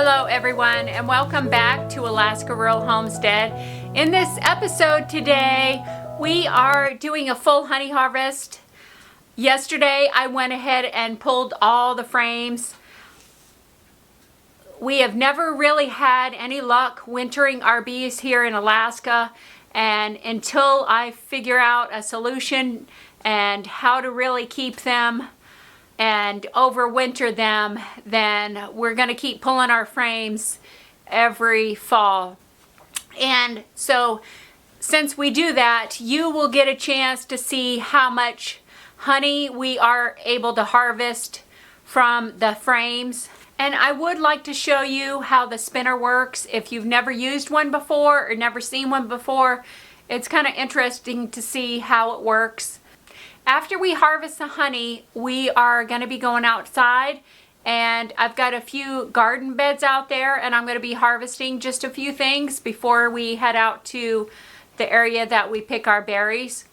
Hello everyone, and welcome back to Alaska Rural Homestead. In this episode today, we are doing a full honey harvest. Yesterday I went ahead and pulled all the frames. We have never really had any luck wintering our bees here in Alaska, and until I figure out a solution and how to really keep them and overwinter them, then we're going to keep pulling our frames every fall. And so since we do that, you will get a chance to see how much honey we are able to harvest from the frames. And I would like to show you how the spinner works. If you've never used one before or never seen one before, it's kind of interesting to see how it works. After we harvest the honey, we are going to be going outside, and I've got a few garden beds out there, and I'm going to be harvesting just a few things before we head out to the area that we pick our berries.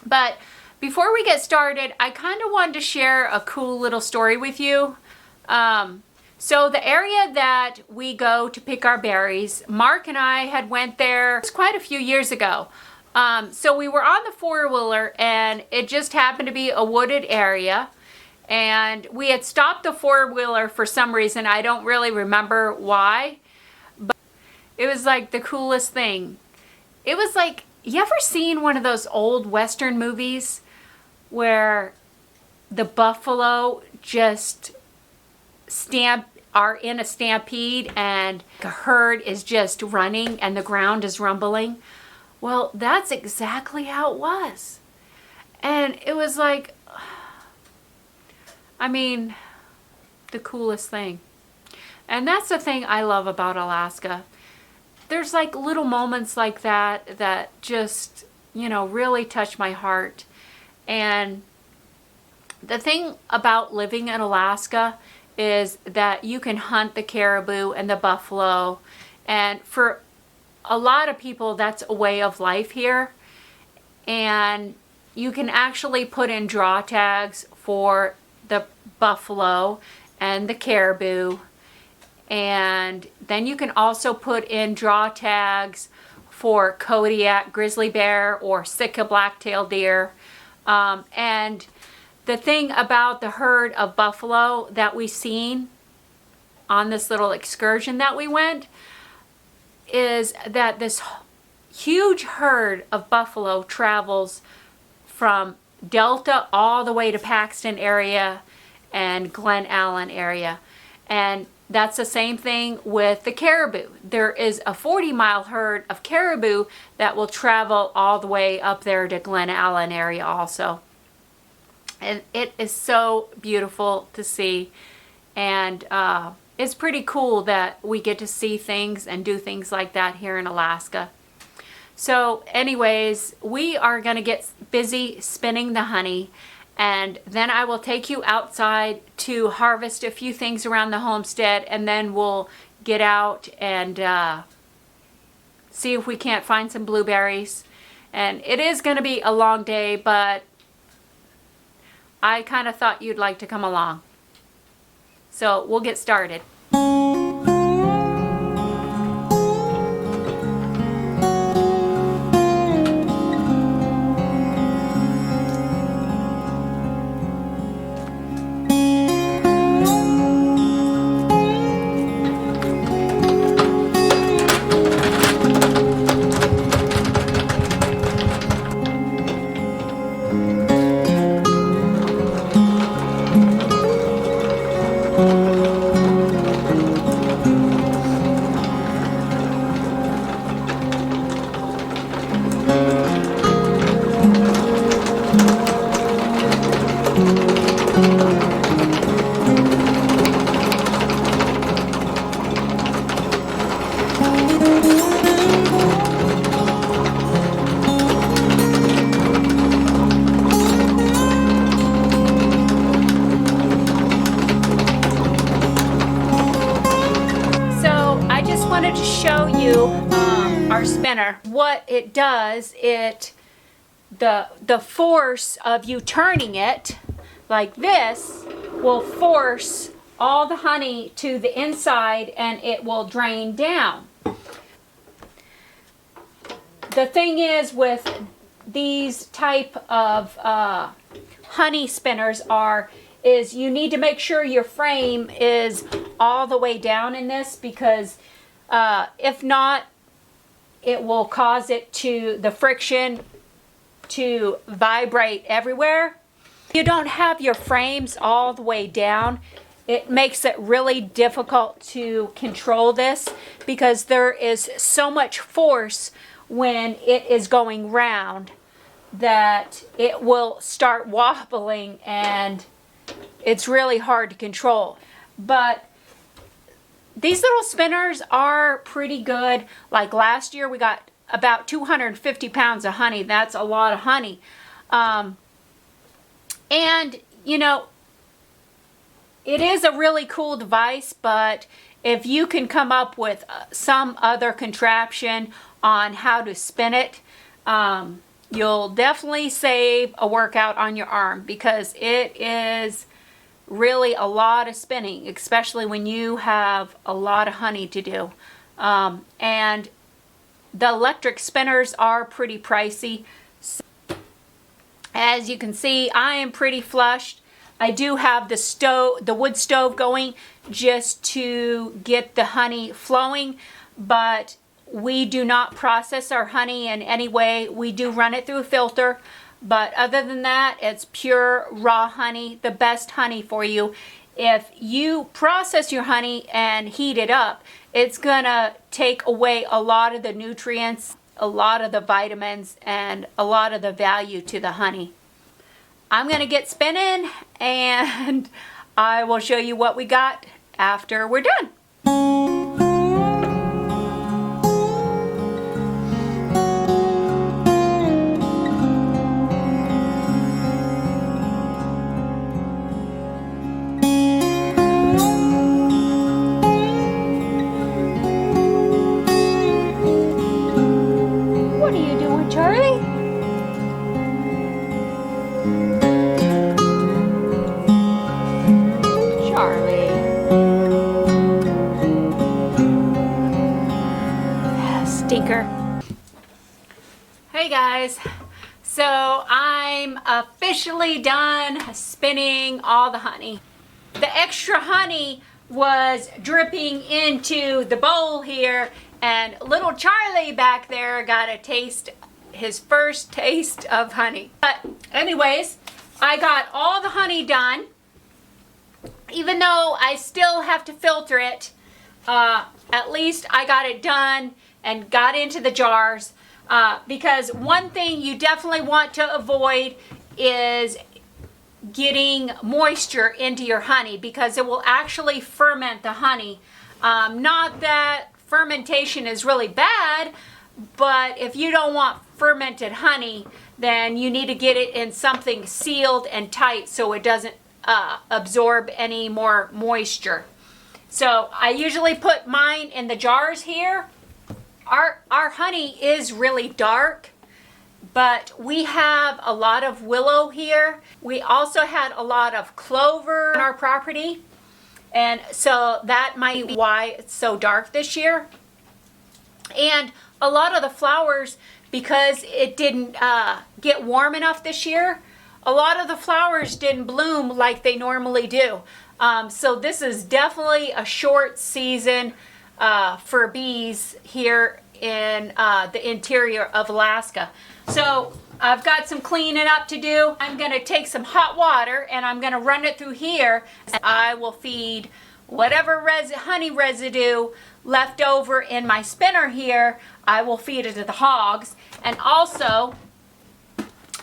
But before we get started, I kind of wanted to share a cool little story with you. So the area that we go to pick our berries, Mark and I had went there quite a few years ago. So we were on the four-wheeler, and it just happened to be a wooded area, and we had stopped the four-wheeler for some reason. I don't really remember why, but it was like the coolest thing. It was like, you ever seen one of those old Western movies where the buffalo just are in a stampede and the herd is just running and the ground is rumbling? Well, that's exactly how it was. And it was like, I mean, the coolest thing. And that's the thing I love about Alaska. There's like little moments like that that just, you know, really touch my heart. And the thing about living in Alaska is that you can hunt the caribou and the buffalo, and for a lot of people that's a way of life here. And you can actually put in draw tags for the buffalo and the caribou, and then you can also put in draw tags for Kodiak grizzly bear or Sitka black-tailed deer. And the thing about the herd of buffalo that we seen on this little excursion that we went is that this huge herd of buffalo travels from Delta all the way to Paxton area and Glen Allen area. And that's the same thing with the caribou. There is a 40-mile herd of caribou that will travel all the way up there to Glen Allen area also. And it is so beautiful to see, and it's pretty cool that we get to see things and do things like that here in Alaska. So anyways, we are going to get busy spinning the honey, and then I will take you outside to harvest a few things around the homestead, and then we'll get out and see if we can't find some blueberries. And it is going to be a long day, but I kind of thought you'd like to come along. So we'll get started. wanted to show you our spinner. What it does, the force of you turning it like this will force all the honey to the inside and it will drain down. The thing is with these type of honey spinners is you need to make sure your frame is all the way down in this, because if not, it will cause the friction to vibrate everywhere. If you don't have your frames all the way down, it makes it really difficult to control this, because there is so much force when it is going round that it will start wobbling and it's really hard to control. But these little spinners are pretty good. Like last year we got about 250 pounds of honey. That's a lot of honey. And you know, it is a really cool device, but if you can come up with some other contraption on how to spin it, you'll definitely save a workout on your arm, because it is really a lot of spinning, especially when you have a lot of honey to do. And the electric spinners are pretty pricey. So, as you can see, I am pretty flushed. I do have the wood stove going just to get the honey flowing, but we do not process our honey in any way. We do run it through a filter, but other than that, it's pure raw honey, the best honey for you. If you process your honey and heat it up, it's gonna take away a lot of the nutrients, a lot of the vitamins, and a lot of the value to the honey. I'm gonna get spinning and I will show you what we got after we're done. What are you doing, Charlie? Stinker. Hey guys, so I'm officially done spinning all the honey. The extra honey was dripping into the bowl here, and little Charlie back there got a taste, his first taste of honey. But anyways, I got all the honey done, even though I still have to filter it. At least I got it done and got into the jars, because one thing you definitely want to avoid is getting moisture into your honey, because it will actually ferment the honey. Not that fermentation is really bad, but if you don't want fermented honey, then you need to get it in something sealed and tight so it doesn't absorb any more moisture. So I usually put mine in the jars here. Our honey is really dark, but we have a lot of willow here. We also had a lot of clover on our property, and so that might be why it's so dark this year. And a lot of the flowers, because it didn't get warm enough this year, a lot of the flowers didn't bloom like they normally do. So this is definitely a short season for bees here in the interior of Alaska. So I've got some cleaning up to do. I'm going to take some hot water and I'm going to run it through here. I will feed whatever honey residue left over in my spinner here. I will feed it to the hogs. And also,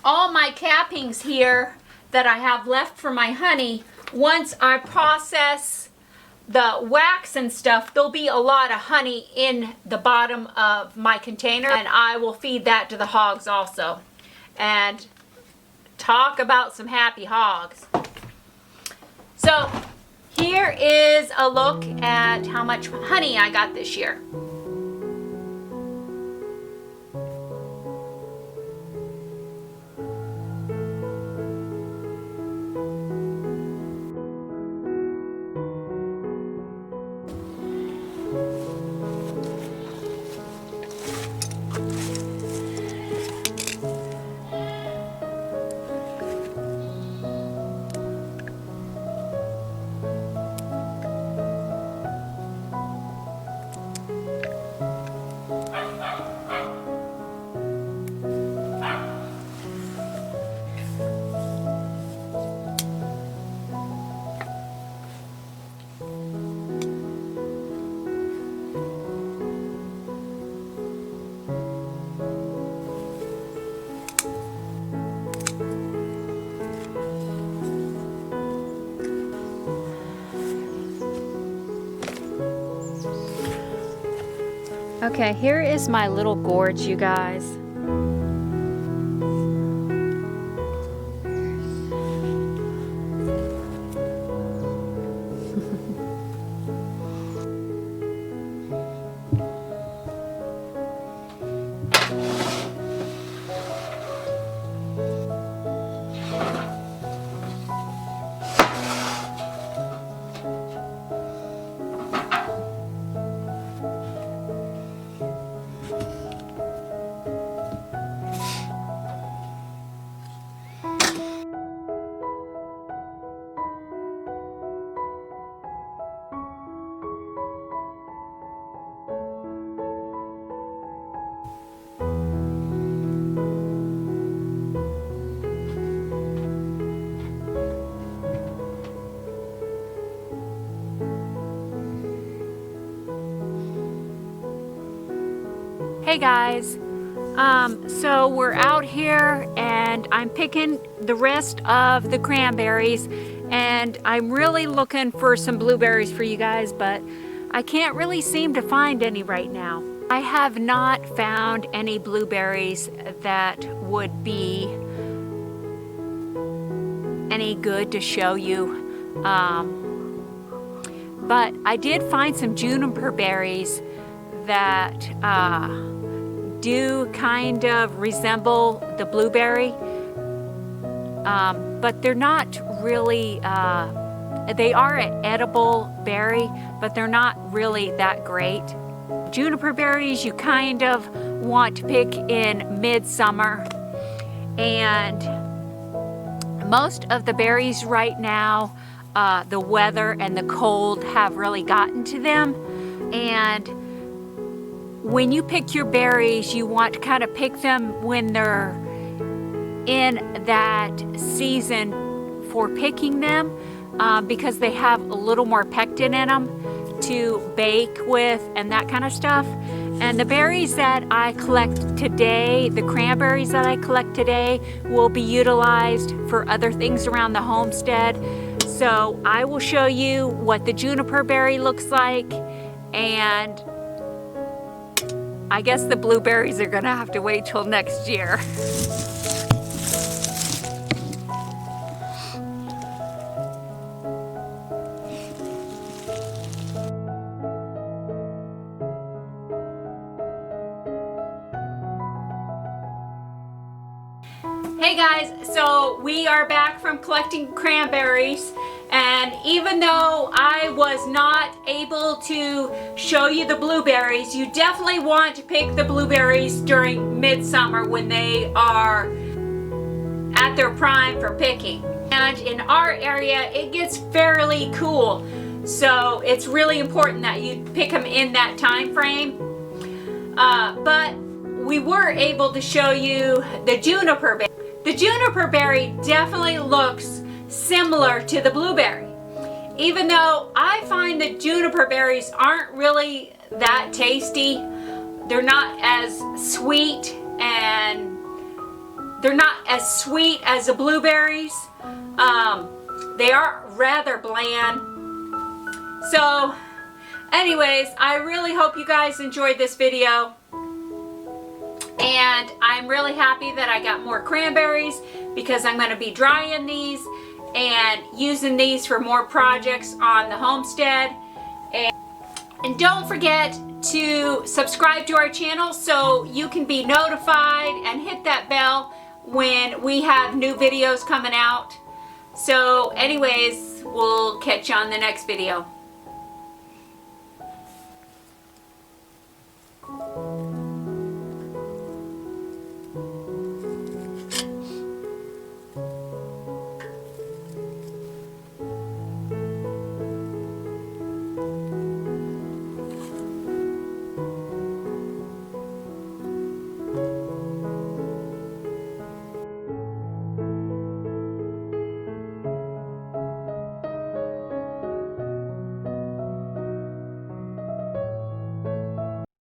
all my cappings here that I have left for my honey, once I process the wax and stuff, there'll be a lot of honey in the bottom of my container, and I will feed that to the hogs also. And talk about some happy hogs. So here is a look at how much honey I got this year. Okay, here is my little gorge, you guys. Hey guys, so we're out here and I'm picking the rest of the cranberries, and I'm really looking for some blueberries for you guys, but I can't really seem to find any right now. I have not found any blueberries that would be any good to show you, but I did find some juniper berries that do kind of resemble the blueberry, but they're not really, they are an edible berry, but they're not really that great. Juniper berries you kind of want to pick in midsummer, and most of the berries right now, the weather and the cold have really gotten to them, and when you pick your berries, you want to kind of pick them when they're in that season for picking them, because they have a little more pectin in them to bake with and that kind of stuff. And the berries that I collect today, the cranberries that I collect today, will be utilized for other things around the homestead. So I will show you what the juniper berry looks like, and I guess the blueberries are gonna have to wait till next year. Hey guys, so we are back from collecting cranberries, and even though I was not able to show you the blueberries, you definitely want to pick the blueberries during midsummer when they are at their prime for picking. And in our area, it gets fairly cool, so it's really important that you pick them in that time frame. But we were able to show you the juniper berry. The juniper berry definitely looks similar to the blueberry, even though I find that juniper berries aren't really that tasty. They're not as sweet, and they're not as sweet as the blueberries. They are rather bland. So anyways, I really hope you guys enjoyed this video. And I'm really happy that I got more cranberries, because I'm going to be drying these and using these for more projects on the homestead. And don't forget to subscribe to our channel so you can be notified and hit that bell when we have new videos coming out. So anyways, we'll catch you on the next video.